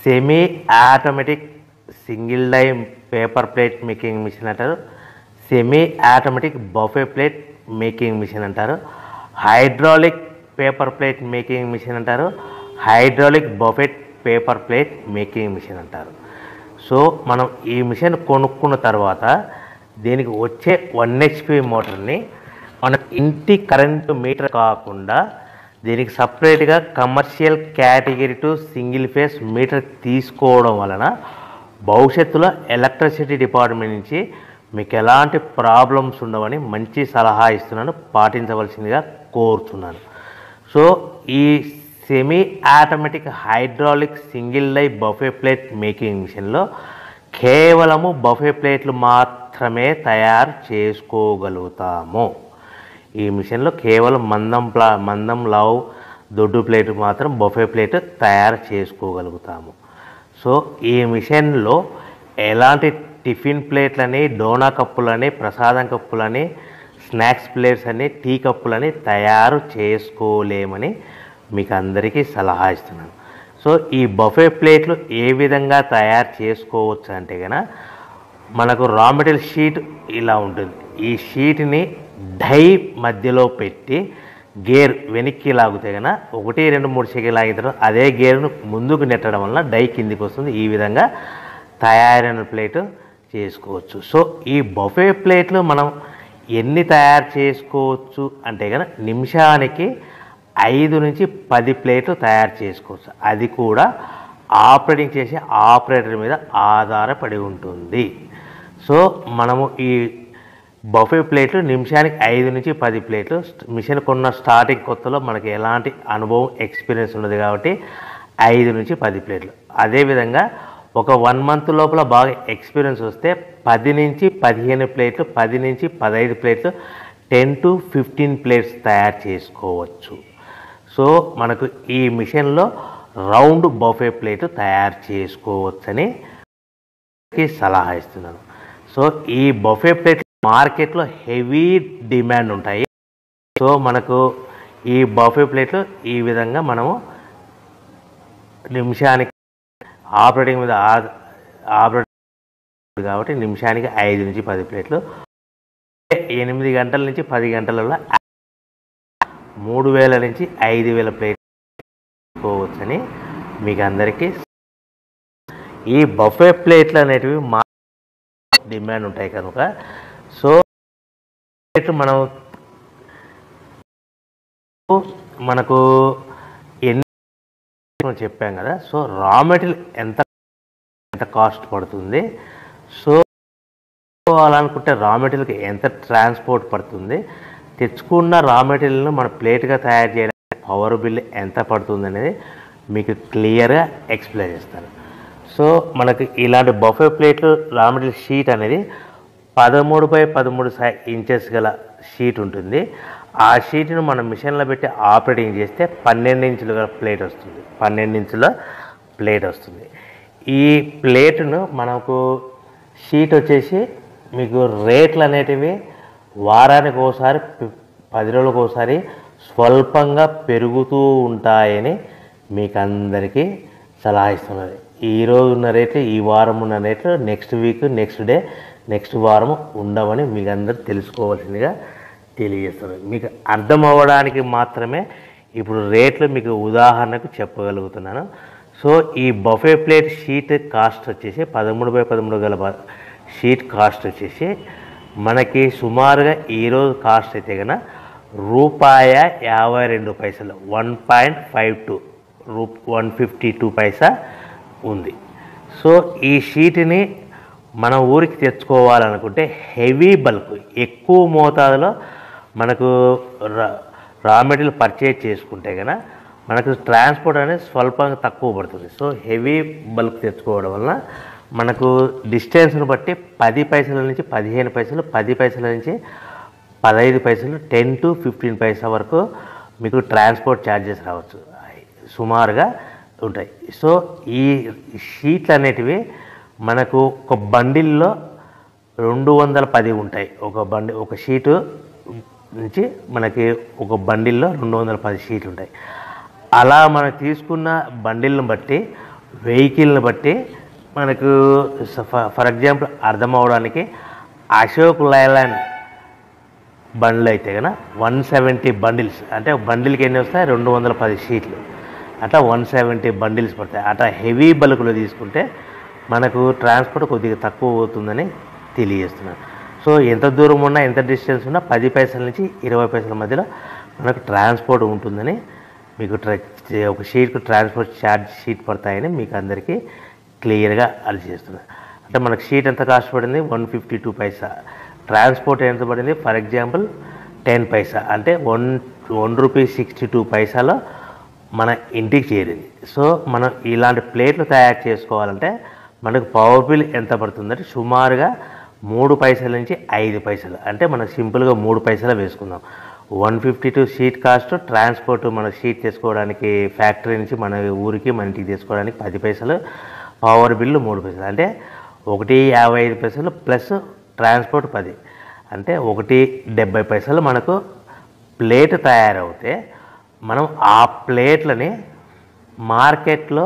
Semi automatic single die paper plate making machine అంటారు, semi automatic buffet plate making machine అంటారు, hydraulic paper plate making machine అంటారు, hydraulic buffet paper plate making machine అంటారు. So మనం ఈ machine కొనుక్కున్న తర్వాత దీనికి వచ్చే 1 HP మోటార్ని మన ఇంటి కరెంటు మీటర్ కాకుండా దీనికి సపరేట్గా commercial category to single phase metre తీసుకోవడం వలన భవిష్యత్తులో ఎలక్ట్రిసిటీ డిపార్ట్మెంట్ నుంచి మీకు ఎలాంటి ప్రాబ్లమ్స్ ఉండవని మంచి సలహా ఇస్తున్నాను, పాటించవలసిందిగా కోరుతున్నాను. సో ఈ semi automatic hydraulic single die buffet plate making మిషన్లో కేవలము బఫే ప్లేట్లు మాత్రమే తయారు చేసుకోగలుగుతాము. ఈ మిషన్లో కేవలం మందం లావు దొడ్డు ప్లేట్ మాత్రం బఫే ప్లేట్ తయారు చేసుకోగలుగుతాము. సో ఈ మిషన్లో ఎలాంటి టిఫిన్ ప్లేట్లని, డోనా కప్పులని, ప్రసాదం కప్పులని, స్నాక్స్ ప్లేట్స్ అని, టీ కప్పులని తయారు చేసుకోలేమని మీకు అందరికీ సలహా ఇస్తున్నాను. సో ఈ బఫే ప్లేట్లు ఏ విధంగా తయారు చేసుకోవచ్చు అంటే కనుక మనకు రా మెటీరియల్ షీట్ ఇలా ఉంటుంది. ఈ షీట్ని డై మధ్యలో పెట్టి గేర్ వెనక్కి లాగితే కనుక 1, 2, 3 సెకండ్లు లాగిన తర్వాత అదే గేర్ను ముందుకు నెట్టడం వలన డై కిందికి వస్తుంది. ఈ విధంగా తయారైన ప్లేట్ చేసుకోవచ్చు. సో ఈ బఫే ప్లేట్లు మనం ఎన్ని తయారు చేసుకోవచ్చు అంటే కనుక నిమిషానికి 5 నుంచి 10 ప్లేట్లు తయారు చేసుకోవచ్చు. అది కూడా ఆపరేటింగ్ చేసే ఆపరేటర్ మీద ఆధారపడి ఉంటుంది. సో మనము ఈ బఫే ప్లేట్లు నిమిషానికి 5 నుంచి 10 ప్లేట్లు మిషన్ కొన్న స్టార్టింగ్ కొత్తలో మనకి ఎలాంటి అనుభవం ఎక్స్పీరియన్స్ ఉన్నది కాబట్టి 5 నుంచి 10 ప్లేట్లు. అదేవిధంగా ఒక 1 మంత్ లోపల బాగా ఎక్స్పీరియన్స్ వస్తే 10 నుంచి 15 ప్లేట్లు, 10 నుంచి 15 ప్లేట్లు, 10 to 15 ప్లేట్స్ తయారు చేసుకోవచ్చు. సో మనకు ఈ మిషన్లో రౌండ్ బఫే ప్లేట్ తయారు చేసుకోవచ్చని సలహా ఇస్తున్నాను. సో ఈ బఫే ప్లేట్ మార్కెట్లో హెవీ డిమాండ్ ఉంటాయి. సో మనకు ఈ బఫే ప్లేట్లు ఈ విధంగా మనము నిమిషానికి ఆపరేటింగ్ మీద ఆపరేటింగ్ కాబట్టి నిమిషానికి 5 నుంచి 10 ప్లేట్లు 8 గంటల నుంచి 10 గంటలలో 3000 నుంచి 5000 ప్లేట్లు చేసుకోవచ్చని మీకు అందరికీ. ఈ బఫే ప్లేట్లు అనేటివి మా డిమాండ్ ఉంటాయి కనుక సో మనకు ఎన్ని చెప్పాం కదా. సో రా మెటీరియల్ ఎంత కాస్ట్ పడుతుంది, సో అలా అనుకుంటే రా మెటీరియల్కి ఎంత ట్రాన్స్పోర్ట్ పడుతుంది, తెచ్చుకున్న రా మెటీరియల్ను మన ప్లేట్గా తయారు చేయడానికి పవర్ బిల్ ఎంత పడుతుంది అనేది మీకు క్లియర్గా ఎక్స్ప్లెయిన్ చేస్తాను. సో మనకి ఇలాంటి బఫే ప్లేట్లు రా మెటీరియల్ షీట్ అనేది 13x13 ఇంచెస్ గల షీట్ ఉంటుంది. ఆ షీట్ను మనం మిషన్లో పెట్టి ఆపరేటింగ్ చేస్తే 12 ఇంచుల గల ప్లేట్ వస్తుంది. 12 ఇంచుల ప్లేట్ వస్తుంది. ఈ ప్లేట్ను మనకు షీట్ వచ్చేసి మీకు రేట్లు అనేటివి వారానికి ఒకసారి 10 రోజులకు ఒకసారి స్వల్పంగా పెరుగుతూ ఉంటాయని మీకు అందరికీ సలహా ఇస్తున్నది. ఈరోజు ఉన్న రేట్లు, ఈ వారం ఉన్న రేట్లు next week, next day, next వారం ఉండవని మీకు అందరూ తెలుసుకోవాల్సిందిగా తెలియజేస్తున్నారు. మీకు అర్థం అవ్వడానికి మాత్రమే ఇప్పుడు రేట్లు మీకు ఉదాహరణకు చెప్పగలుగుతున్నాను. సో ఈ బఫే ప్లేట్ షీట్ కాస్ట్ వచ్చేసి 13x13 గల షీట్ కాస్ట్ వచ్చేసి మనకి సుమారుగా ఈరోజు కాస్ట్ అయితే కనుక ₹52 1.52 152 పైసా ఉంది. సో ఈ షీట్ని మన ఊరికి తెచ్చుకోవాలనుకుంటే హెవీ బల్క్ ఎక్కువ మోతాదులో మనకు రా మెటీరియల్ పర్చేజ్ చేసుకుంటే కనుక మనకు ట్రాన్స్పోర్ట్ అనేది స్వల్పంగా తక్కువ పడుతుంది. సో హెవీ బల్క్ తెచ్చుకోవడం వలన మనకు డిస్టెన్స్ను బట్టి 10 పైసల నుంచి 15 పైసలు, 10 పైసల నుంచి 15 పైసలు, 10 to 15 పైసా వరకు మీకు ట్రాన్స్పోర్ట్ ఛార్జెస్ రావచ్చు, సుమారుగా ఉంటాయి. సో ఈ షీట్లు అనేటివి మనకు ఒక బండిల్లో 210 ఉంటాయి. ఒక షీటు నుంచి మనకి ఒక బండిల్లో 210 షీట్లు ఉంటాయి. అలా మనం తీసుకున్న బండిల్ని బట్టి వెహికల్ని బట్టి మనకు ఫర్ ఎగ్జాంపుల్ అర్థం అవడానికి అశోక్ లైలాండ్ బండ్లు అయితే కనుక 170 బండిల్స్, అంటే బండిల్కి ఎన్ని వస్తాయి 210 షీట్లు, అట్లా 170 బండిల్స్ పడతాయి. అట్లా హెవీ బల్క్లో తీసుకుంటే మనకు ట్రాన్స్పోర్ట్ కొద్దిగా తక్కువ అవుతుందని తెలియజేస్తున్నాను. సో ఎంత దూరం ఉన్నా ఎంత డిస్టెన్స్ ఉన్నా 10 పైసల నుంచి 20 పైసల మధ్యలో మనకు ట్రాన్స్పోర్ట్ ఉంటుందని మీకు ఒక షీట్కు ట్రాన్స్పోర్ట్ ఛార్జ్ షీట్ పడతాయని మీకు అందరికీ క్లియర్గా అర్థం. అంటే మనకు షీట్ ఎంత కాస్ట్ పడింది 152 పైసా, ట్రాన్స్పోర్ట్ ఎంత పడింది ఫర్ ఎగ్జాంపుల్ 10 పైసా, అంటే 1 రూపీ 62 పైసాలో మన ఇంటికి చేరింది. సో మనం ఇలాంటి ప్లేట్లు తయారు చేసుకోవాలంటే మనకు పవర్ బిల్ ఎంత పడుతుందంటే సుమారుగా 3 పైసల నుంచి 5 పైసలు, అంటే మనం సింపుల్గా 3 పైసలు వేసుకుందాం. 152 షీట్ కాస్ట్, ట్రాన్స్పోర్ట్ మన షీట్ తీసుకోవడానికి ఫ్యాక్టరీ నుంచి మన ఊరికి మన ఇంటికి తీసుకోవడానికి 10 పైసలు, పవర్ బిల్లు 3 పైసలు, అంటే 1.55 పైసలు ప్లస్ ట్రాన్స్పోర్ట్ 10, అంటే 1.70 పైసలు మనకు ప్లేట్ తయారవుతే మనం ఆ ప్లేట్లని మార్కెట్లో